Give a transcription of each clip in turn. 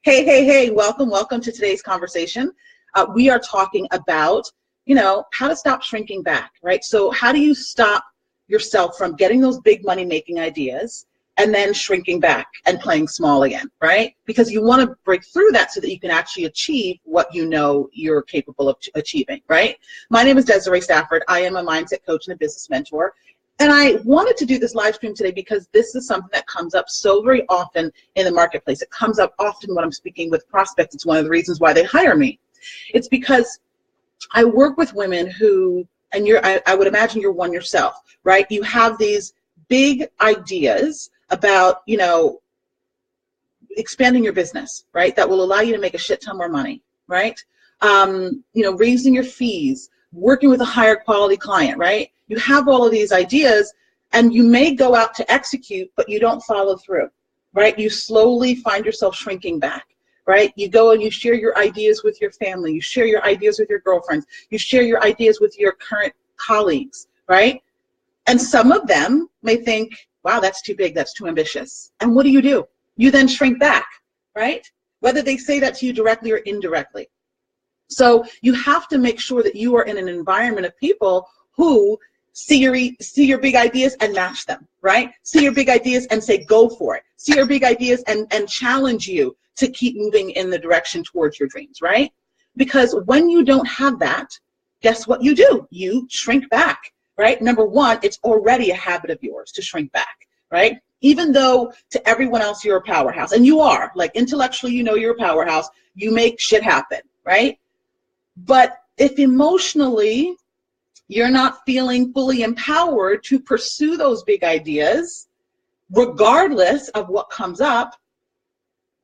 Hey, welcome to today's conversation. We are talking about, how to stop shrinking back, right? So how do you stop yourself from getting those big money making ideas and then shrinking back and playing small again, right? Because you want to break through that so that you can actually achieve what you know you're capable of achieving, right? My name is Desiree Stafford. I am a mindset coach and a business mentor. And I wanted to do this live stream today because this is something that comes up so very often in the marketplace. It comes up often when I'm speaking with prospects. It's one of the reasons why they hire me. It's because I work with women who, and I would imagine you're one yourself, right? You have these big ideas about, expanding your business, right? That will allow you to make a shit ton more money, right? Raising your fees, working with a higher quality client, right? You have all of these ideas and you may go out to execute, but you don't follow through, right? You slowly find yourself shrinking back, right? You go and you share your ideas with your family, you share your ideas with your girlfriends, you share your ideas with your current colleagues, right? And some of them may think, wow, that's too big, that's too ambitious. And what do? You then shrink back, right? Whether they say that to you directly or indirectly. So you have to make sure that you are in an environment of people who see your big ideas and match them, right? See your big ideas and say, go for it. See your big ideas and challenge you to keep moving in the direction towards your dreams, right? Because when you don't have that, guess what you do? You shrink back, right? Number one, it's already a habit of yours to shrink back, right? Even though to everyone else you're a powerhouse, and you are, like intellectually you're a powerhouse, you make shit happen, right? But if emotionally you're not feeling fully empowered to pursue those big ideas, regardless of what comes up,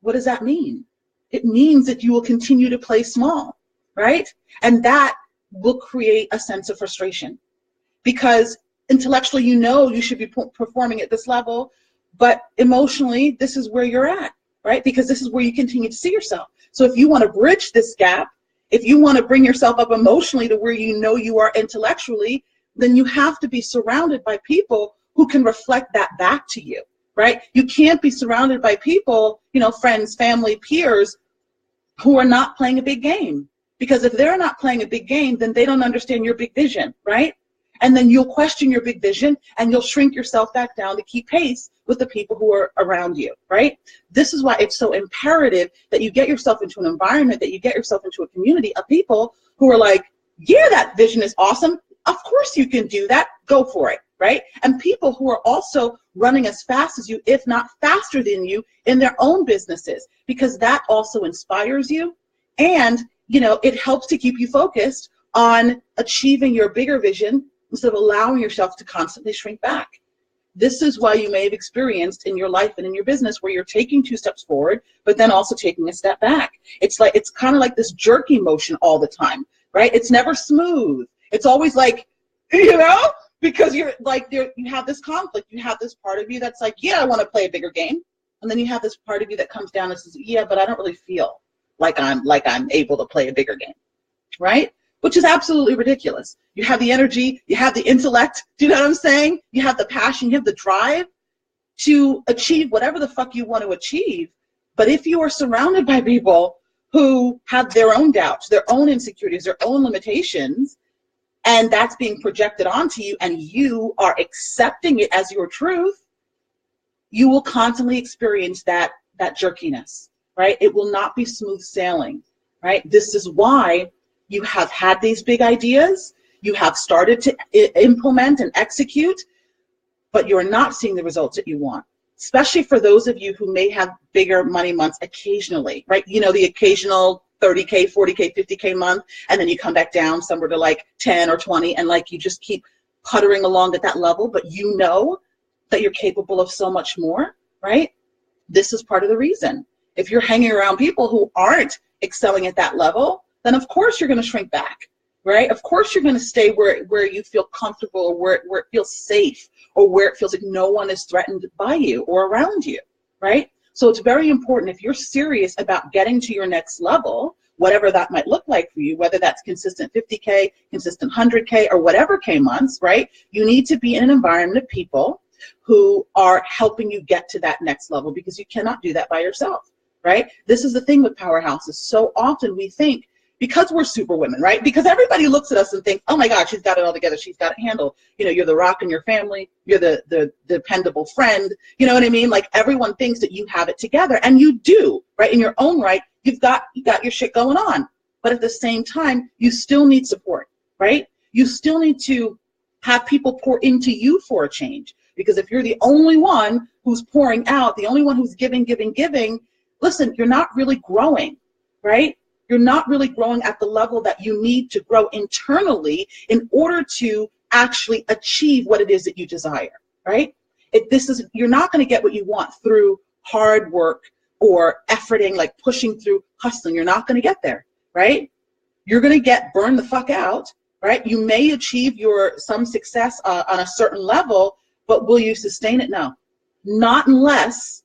what does that mean? It means that you will continue to play small, right? And that will create a sense of frustration because intellectually you should be performing at this level, but emotionally this is where you're at, right? Because this is where you continue to see yourself. So if you want to bridge this gap, if you want to bring yourself up emotionally to where you are intellectually, then you have to be surrounded by people who can reflect that back to you, right? You can't be surrounded by people, friends, family, peers, who are not playing a big game. Because if they're not playing a big game, then they don't understand your big vision, right? And then you'll question your big vision and you'll shrink yourself back down to keep pace with the people who are around you, right? This is why it's so imperative that you get yourself into an environment, that you get yourself into a community of people who are like, yeah, that vision is awesome. Of course you can do that. Go for it, right? And people who are also running as fast as you, if not faster than you, in their own businesses, because that also inspires you. And, it helps to keep you focused on achieving your bigger vision instead of allowing yourself to constantly shrink back. This is why you may have experienced in your life and in your business where you're taking 2 steps forward, but then also taking a step back. It's kind of like this jerky motion all the time, right? It's never smooth. It's always like, because you have this conflict. You have this part of you that's like, yeah, I want to play a bigger game. And then you have this part of you that comes down and says, yeah, but I don't really feel like I'm able to play a bigger game, right? Which is absolutely ridiculous. You have the energy, you have the intellect, do you know what I'm saying? You have the passion, you have the drive to achieve whatever the fuck you want to achieve. But if you are surrounded by people who have their own doubts, their own insecurities, their own limitations, and that's being projected onto you and you are accepting it as your truth, you will constantly experience that jerkiness, right? It will not be smooth sailing, right? This is why you have had these big ideas, you have started to implement and execute, but you're not seeing the results that you want, especially for those of you who may have bigger money months occasionally, right? The occasional 30K, 40K, 50K month, and then you come back down somewhere to like 10 or 20, and like you just keep puttering along at that level, but you know that you're capable of so much more, right? This is part of the reason. If you're hanging around people who aren't excelling at that level, then of course you're going to shrink back, right? Of course you're going to stay where you feel comfortable, or where it feels safe, or where it feels like no one is threatened by you or around you, right? So it's very important, if you're serious about getting to your next level, whatever that might look like for you, whether that's consistent 50K, consistent 100K, or whatever K months, right? You need to be in an environment of people who are helping you get to that next level, because you cannot do that by yourself. right? This is the thing with powerhouses. So often we think, because we're super women, right? Because everybody looks at us and thinks, oh my God, she's got it all together. She's got it handled. You know, you're the rock in your family. You're the dependable friend. You know what I mean? Like, everyone thinks that you have it together, and you do, right? In your own right, you got your shit going on. But at the same time, you still need support, right? You still need to have people pour into you for a change. Because if you're the only one who's pouring out, the only one who's giving, listen, you're not really growing, right? You're not really growing at the level that you need to grow internally in order to actually achieve what it is that you desire, right? You're not going to get what you want through hard work or efforting, like pushing through, hustling. You're not going to get there, right? You're going to get burned the fuck out, right? You may achieve some success on a certain level, but will you sustain it? No, not unless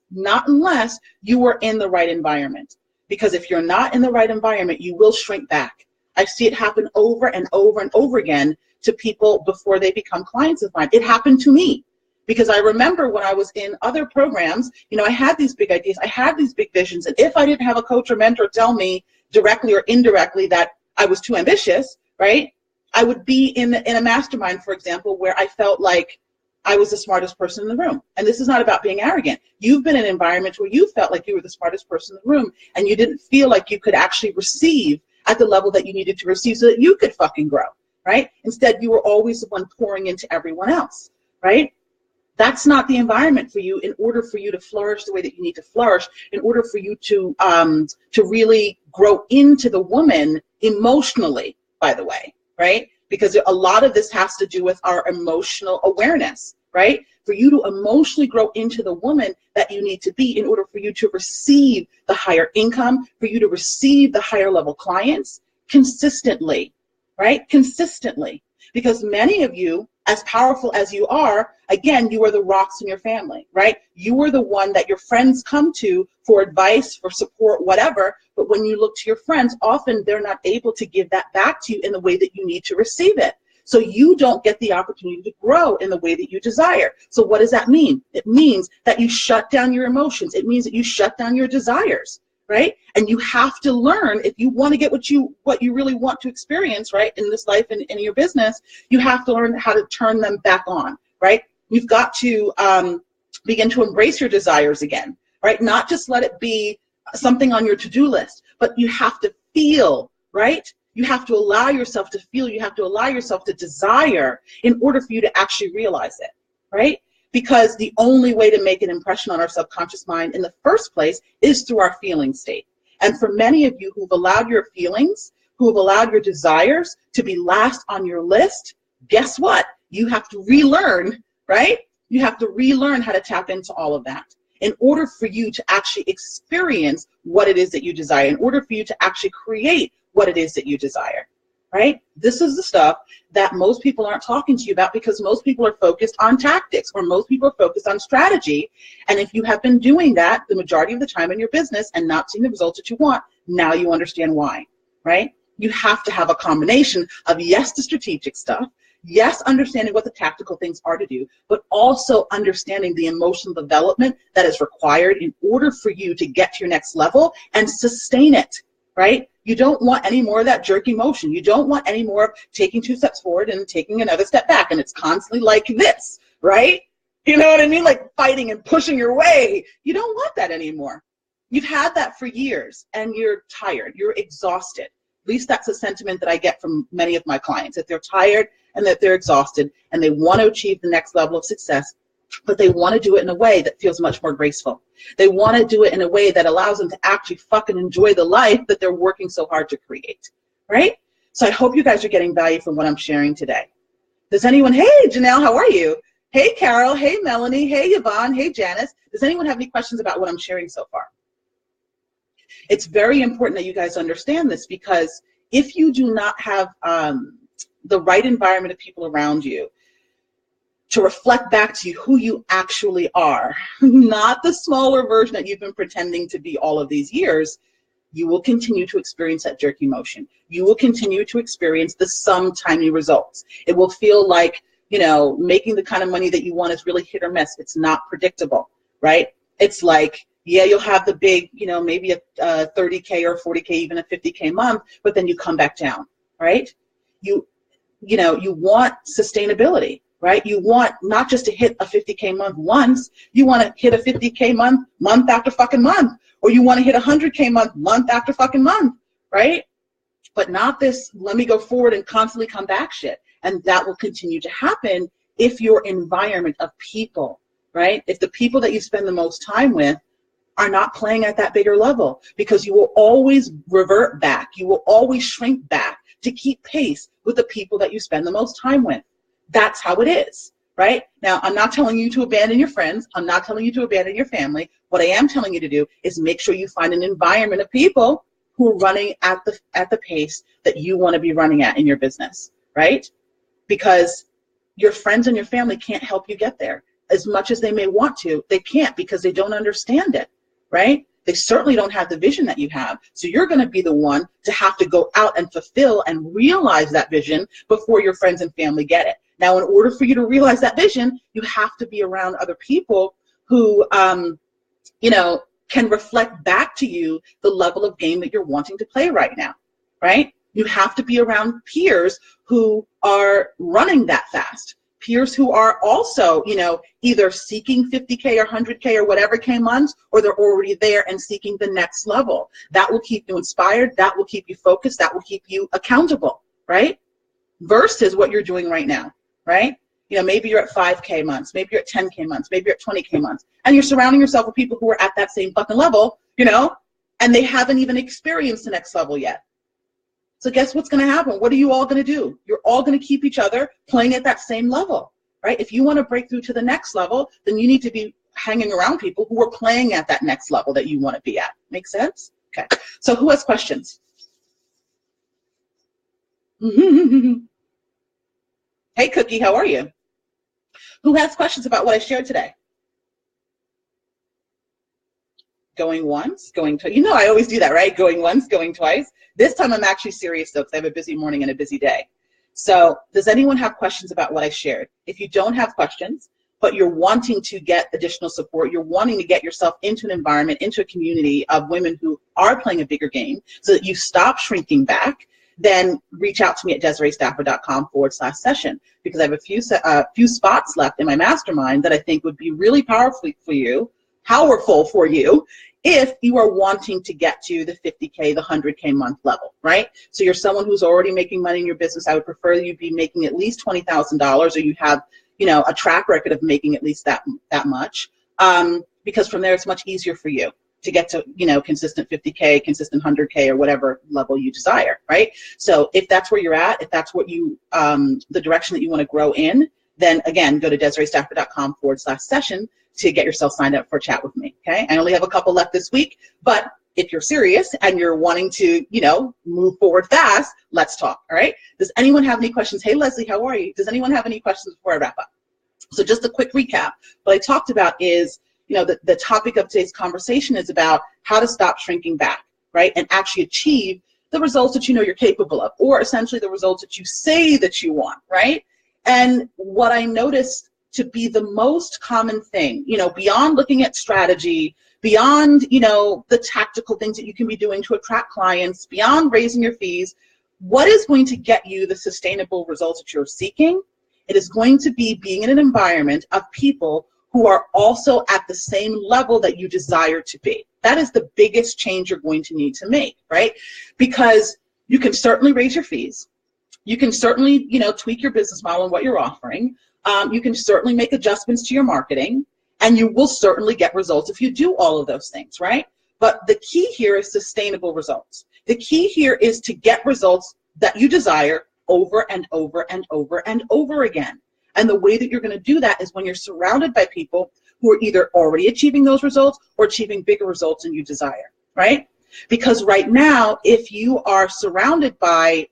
you are in the right environment. Because if you're not in the right environment, you will shrink back. I see it happen over and over and over again to people before they become clients of mine. It happened to me. Because I remember when I was in other programs, you know, I had these big ideas, I had these big visions, and if I didn't have a coach or mentor tell me directly or indirectly that I was too ambitious, right? I would be in a mastermind, for example, where I felt like I was the smartest person in the room. And this is not about being arrogant. You've been in environments where you felt like you were the smartest person in the room, and you didn't feel like you could actually receive at the level that you needed to receive so that you could fucking grow, right? Instead, you were always the one pouring into everyone else, right? That's not the environment for you in order for you to flourish the way that you need to flourish, in order for you to really grow into the woman emotionally, by the way, right? Because a lot of this has to do with our emotional awareness, right? For you to emotionally grow into the woman that you need to be in order for you to receive the higher income, for you to receive the higher level clients consistently, right? Consistently. Because many of you, as powerful as you are, again, you are the rocks in your family, right? You are the one that your friends come to for advice, for support, whatever. But when you look to your friends, often they're not able to give that back to you in the way that you need to receive it. So you don't get the opportunity to grow in the way that you desire. So what does that mean? It means that you shut down your emotions. It means that you shut down your desires, right? And you have to learn, if you want to get what you really want to experience, right, in this life and in your business, you have to learn how to turn them back on, right? You've got to begin to embrace your desires again, right? Not just let it be something on your to-do list, but you have to feel, right? You have to allow yourself to feel, you have to allow yourself to desire in order for you to actually realize it, right? Because the only way to make an impression on our subconscious mind in the first place is through our feeling state. And for many of you who've allowed your feelings, who have allowed your desires to be last on your list, guess what? You have to relearn, right? You have to relearn how to tap into all of that in order for you to actually experience what it is that you desire, in order for you to actually create what it is that you desire, right? This is the stuff that most people aren't talking to you about because most people are focused on tactics or most people are focused on strategy. And if you have been doing that the majority of the time in your business and not seeing the results that you want, now you understand why, right? You have to have a combination of, yes, the strategic stuff, yes, understanding what the tactical things are to do, but also understanding the emotional development that is required in order for you to get to your next level and sustain it, right? You don't want any more of that jerky motion. You don't want any more of taking 2 steps forward and taking another step back. And it's constantly like this, right? You know what I mean? Like fighting and pushing your way. You don't want that anymore. You've had that for years and you're tired. You're exhausted. At least that's a sentiment that I get from many of my clients, that they're tired and that they're exhausted and they want to achieve the next level of success, but they want to do it in a way that feels much more graceful. They want to do it in a way that allows them to actually fucking enjoy the life that they're working so hard to create, right? So I hope you guys are getting value from what I'm sharing today. Does anyone, hey, Janelle, how are you? Hey, Carol, hey, Melanie, hey, Yvonne, hey, Janice. Does anyone have any questions about what I'm sharing so far? It's very important that you guys understand this, because if you do not have the right environment of people around you to reflect back to you who you actually are, not the smaller version that you've been pretending to be all of these years, you will continue to experience that jerky motion. You will continue to experience the some-timey results. It will feel like, you know, making the kind of money that you want is really hit or miss. It's not predictable, right? It's like, Yeah, you'll have the big, maybe a 30K or 40K, even a 50K month, but then you come back down, right? You want sustainability, right? You want not just to hit a 50K month once, you want to hit a 50K month after fucking month, or you want to hit a 100K month after fucking month, right? But not this, let me go forward and constantly come back shit. And that will continue to happen if your environment of people, right? If the people that you spend the most time with are not playing at that bigger level, because you will always revert back. You will always shrink back to keep pace with the people that you spend the most time with. That's how it is, right? Now, I'm not telling you to abandon your friends. I'm not telling you to abandon your family. What I am telling you to do is make sure you find an environment of people who are running at the pace that you want to be running at in your business, right? Because your friends and your family can't help you get there. As much as they may want to, they can't, because they don't understand it, right? They certainly don't have the vision that you have. So you're going to be the one to have to go out and fulfill and realize that vision before your friends and family get it. Now, in order for you to realize that vision, you have to be around other people who, can reflect back to you the level of game that you're wanting to play right now, right? You have to be around peers who are running that fast. Peers who are also, either seeking 50K or 100K or whatever K months, or they're already there and seeking the next level. That will keep you inspired. That will keep you focused. That will keep you accountable, right? Versus what you're doing right now, right? Maybe you're at 5K months, maybe you're at 10K months, maybe you're at 20K months, and you're surrounding yourself with people who are at that same fucking level, and they haven't even experienced the next level yet. So guess what's going to happen? What are you all going to do? You're all going to keep each other playing at that same level, right? If you want to break through to the next level, then you need to be hanging around people who are playing at that next level that you want to be at. Make sense? Okay. So who has questions? Hey, Cookie, how are you? Who has questions about what I shared today? Going once, going twice. I always do that, right? Going once, going twice. This time I'm actually serious, though, because I have a busy morning and a busy day. So does anyone have questions about what I shared? If you don't have questions, but you're wanting to get additional support, you're wanting to get yourself into an environment, into a community of women who are playing a bigger game so that you stop shrinking back, then reach out to me at DesireeStafford.com/session, because I have a few spots left in my mastermind that I think would be really powerful for you if you are wanting to get to the 50K, the 100K month level, right? So you're someone who's already making money in your business. I would prefer you be making at least $20,000, or you have, a track record of making at least that much, because from there it's much easier for you to get to, consistent 50K, consistent 100K, or whatever level you desire, right? So if that's where you're at, if that's what you, the direction that you want to grow in, then again, go to DesireeStafford.com/session to get yourself signed up for a chat with me, okay? I only have a couple left this week, but if you're serious and you're wanting to, move forward fast, let's talk, all right? Does anyone have any questions? Hey, Leslie, how are you? Does anyone have any questions before I wrap up? So just a quick recap. What I talked about is, the topic of today's conversation is about how to stop shrinking back, right? And actually achieve the results that you're capable of, or essentially the results that you say that you want, right? And what I noticed to be the most common thing, beyond looking at strategy, beyond, the tactical things that you can be doing to attract clients, beyond raising your fees, what is going to get you the sustainable results that you're seeking? It is going to be being in an environment of people who are also at the same level that you desire to be. That is the biggest change you're going to need to make, right? Because you can certainly raise your fees. You can certainly, tweak your business model and what you're offering. You can certainly make adjustments to your marketing, and you will certainly get results if you do all of those things, right? But the key here is sustainable results. The key here is to get results that you desire over and over and over and over again. And the way that you're going to do that is when you're surrounded by people who are either already achieving those results or achieving bigger results than you desire, right? Because right now, if you are surrounded by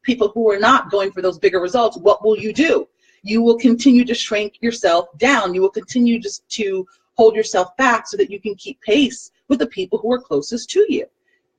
people who are not going for those bigger results, what will you do? You will continue to shrink yourself down. You will continue just to hold yourself back so that you can keep pace with the people who are closest to you.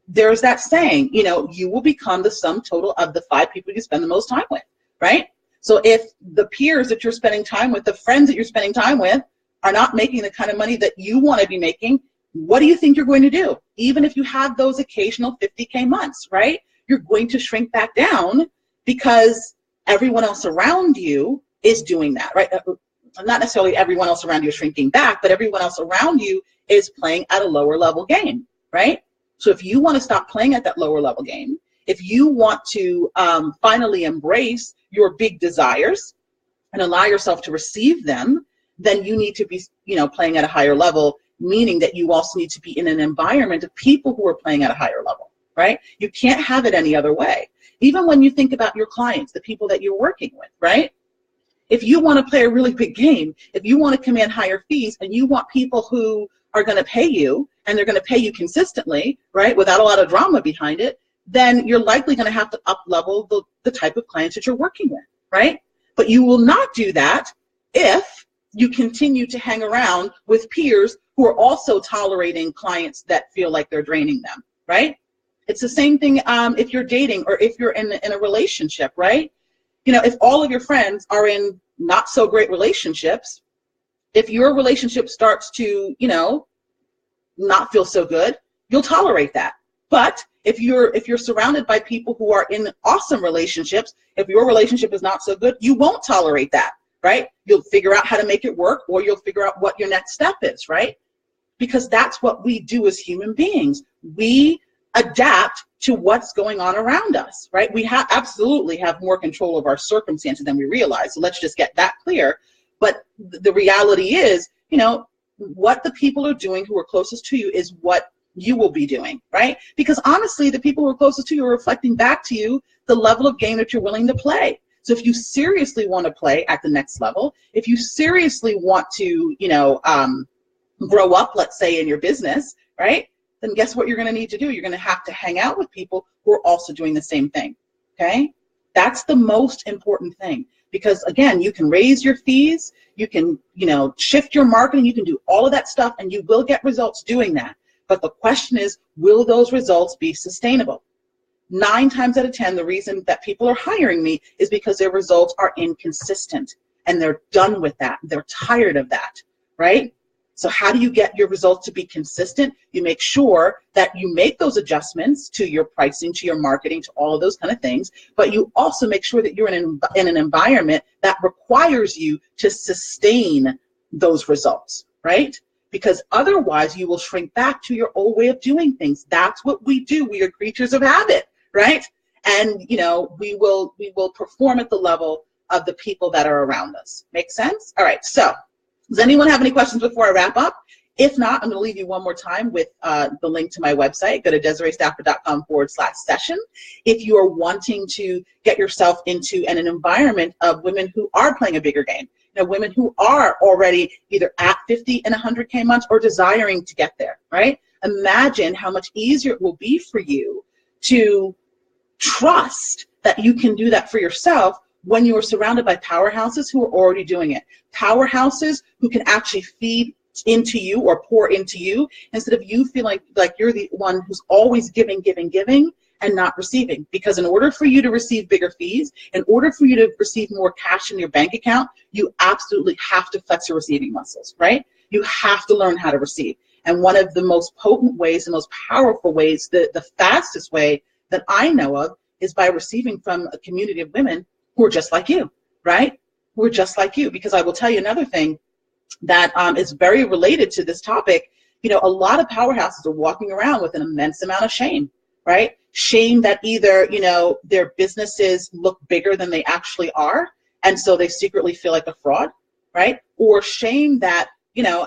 There's that saying, you will become the sum total of the 5 people you spend the most time with, right? So if the peers that you're spending time with, the friends that you're spending time with, are not making the kind of money that you want to be making, what do you think you're going to do? Even if you have those occasional 50K months, right? You're going to shrink back down because everyone else around you is doing that, right? Not necessarily everyone else around you is shrinking back, but everyone else around you is playing at a lower level game, right? So if you want to stop playing at that lower level game, if you want to finally embrace your big desires and allow yourself to receive them, then you need to be, playing at a higher level, meaning that you also need to be in an environment of people who are playing at a higher level, right? You can't have it any other way. Even when you think about your clients, the people that you're working with, right? If you want to play a really big game, if you want to command higher fees and you want people who are going to pay you and they're going to pay you consistently, right, without a lot of drama behind it, then you're likely going to have to up-level the type of clients that you're working with, right? But you will not do that if you continue to hang around with peers who are also tolerating clients that feel like they're draining them, right? It's the same thing if you're dating or if you're in a relationship, right? If all of your friends are in not so great relationships, if your relationship starts to, not feel so good, you'll tolerate that. But if you're surrounded by people who are in awesome relationships, if your relationship is not so good, you won't tolerate that, right? You'll figure out how to make it work, or you'll figure out what your next step is, right? Because that's what we do as human beings. We adapt to what's going on around us, right? We absolutely have more control of our circumstances than we realize. So let's just get that clear. But the reality is, what the people are doing who are closest to you is what you will be doing, right? Because honestly, the people who are closest to you are reflecting back to you the level of game that you're willing to play. So if you seriously want to play at the next level, if you seriously want to, grow up, let's say, in your business, right? Then guess what you're going to need to do? You're going to have to hang out with people who are also doing the same thing, okay? That's the most important thing. Because again, you can raise your fees, you can, shift your marketing, you can do all of that stuff, and you will get results doing that. But the question is, will those results be sustainable? 9 times out of 10, the reason that people are hiring me is because their results are inconsistent, and they're done with that. They're tired of that, right? So how do you get your results to be consistent? You make sure that you make those adjustments to your pricing, to your marketing, to all of those kind of things, but you also make sure that you're in an environment that requires you to sustain those results, right? Because otherwise you will shrink back to your old way of doing things. That's what we do. We are creatures of habit, right? And we will perform at the level of the people that are around us. Make sense? All right, so does anyone have any questions before I wrap up? If not, I'm going to leave you one more time with the link to my website. Go to DesireeStafford.com/session. If you are wanting to get yourself into an environment of women who are playing a bigger game, women who are already either at 50 and 100K months or desiring to get there, right? Imagine how much easier it will be for you to trust that you can do that for yourself when you are surrounded by powerhouses who are already doing it. Powerhouses who can actually feed into you or pour into you instead of you feeling like you're the one who's always giving and not receiving. Because in order for you to receive bigger fees, in order for you to receive more cash in your bank account, you absolutely have to flex your receiving muscles, right? You have to learn how to receive. And one of the most potent ways, the most powerful ways, the fastest way that I know of is by receiving from a community of women who are just like you, right? Who are just like you. Because I will tell you another thing that is very related to this topic. A lot of powerhouses are walking around with an immense amount of shame, right? Shame that either, their businesses look bigger than they actually are, and so they secretly feel like a fraud, right? Or shame that,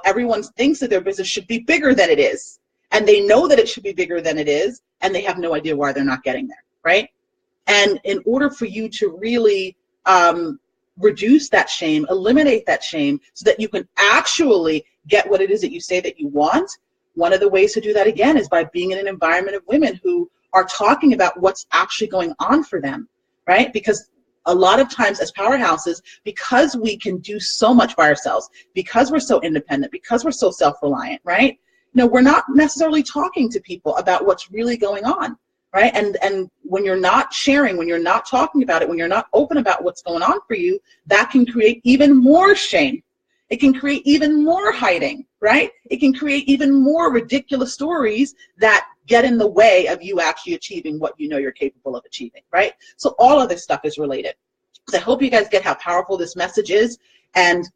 everyone thinks that their business should be bigger than it is, and they know that it should be bigger than it is, and they have no idea why they're not getting there, right? And in order for you to really reduce that shame, eliminate that shame, so that you can actually get what it is that you say that you want, one of the ways to do that, again, is by being in an environment of women who are talking about what's actually going on for them, right? Because a lot of times as powerhouses, because we can do so much by ourselves, because we're so independent, because we're so self-reliant, right? We're not necessarily talking to people about what's really going on. Right? And when you're not sharing, when you're not talking about it, when you're not open about what's going on for you, that can create even more shame. It can create even more hiding, right? It can create even more ridiculous stories that get in the way of you actually achieving what you know you're capable of achieving, right? So all of this stuff is related. So I hope you guys get how powerful this message is. And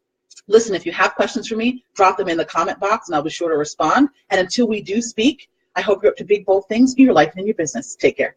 listen, if you have questions for me, drop them in the comment box and I'll be sure to respond. And until we do speak, I hope you're up to big, bold things in your life and in your business. Take care.